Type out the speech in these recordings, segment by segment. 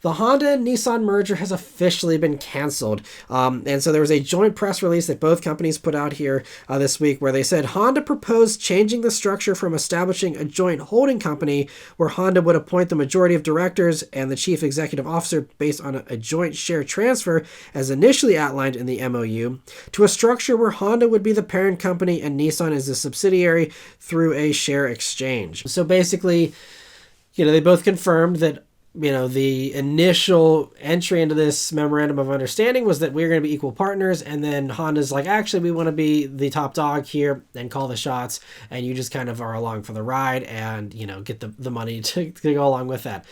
the Honda and Nissan merger has officially been canceled. And so there was a joint press release that both companies put out here this week where they said Honda proposed changing the structure from establishing a joint holding company where Honda would appoint the majority of directors and the chief executive officer based on a joint share transfer as initially outlined in the MOU to a structure where Honda would be the parent company and Nissan is a subsidiary through a share exchange. So basically, they both confirmed that the initial entry into this memorandum of understanding was that we're going to be equal partners. And then Honda's like, actually, we want to be the top dog here and call the shots. And you just kind of are along for the ride and, get the money to go along with that.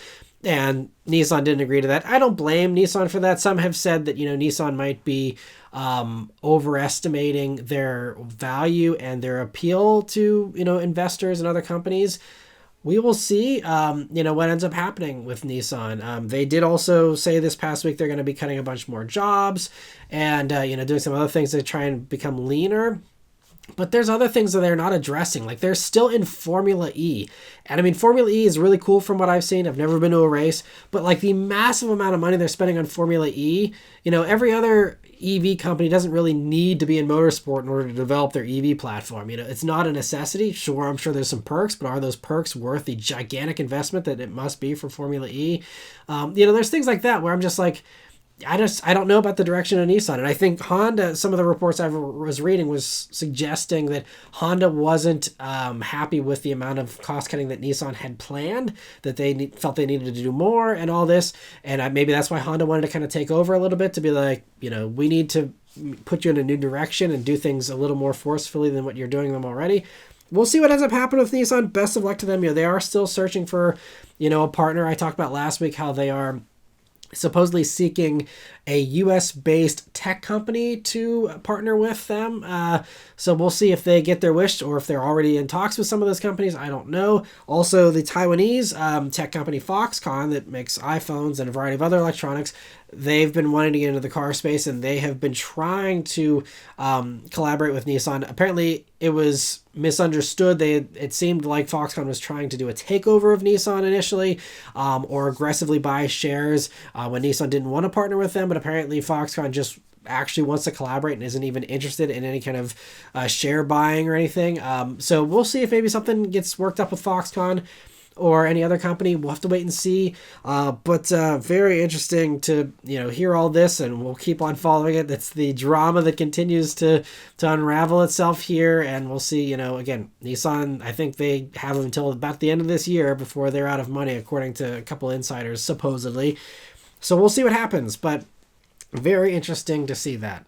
And Nissan didn't agree to that. I don't blame Nissan for that. Some have said that, Nissan might be overestimating their value and their appeal to, investors and other companies. We will see, what ends up happening with Nissan. They did also say this past week they're going to be cutting a bunch more jobs and, doing some other things to try and become leaner. But there's other things that they're not addressing. Like they're still in Formula E. And I mean, Formula E is really cool from what I've seen. I've never been to a race. But like the massive amount of money they're spending on Formula E, every other EV company doesn't really need to be in motorsport in order to develop their EV platform. It's not a necessity. Sure, I'm sure there's some perks, but are those perks worth the gigantic investment that it must be for Formula E? There's things like that where I'm just like, I don't know about the direction of Nissan. And I think Honda, some of the reports I was reading was suggesting that Honda wasn't happy with the amount of cost cutting that Nissan had planned, that they felt they needed to do more and all this. And maybe that's why Honda wanted to kind of take over a little bit to be like, we need to put you in a new direction and do things a little more forcefully than what you're doing them already. We'll see what ends up happening with Nissan. Best of luck to them. They are still searching for, a partner. I talked about last week how they are supposedly seeking a US-based tech company to partner with them. So we'll see if they get their wish or if they're already in talks with some of those companies. I don't know. Also, the Taiwanese tech company Foxconn that makes iPhones and a variety of other electronics, they've been wanting to get into the car space and they have been trying to collaborate with Nissan. Apparently, it was misunderstood. It seemed like Foxconn was trying to do a takeover of Nissan initially or aggressively buy shares when Nissan didn't want to partner with them. But apparently Foxconn just actually wants to collaborate and isn't even interested in any kind of share buying or anything. So we'll see if maybe something gets worked up with Foxconn or any other company. We'll have to wait and see. But very interesting to hear all this, and we'll keep on following it. That's the drama that continues to unravel itself here, and we'll see. Again, Nissan, I think they have until about the end of this year before they're out of money, according to a couple insiders supposedly. So we'll see what happens, but very interesting to see that.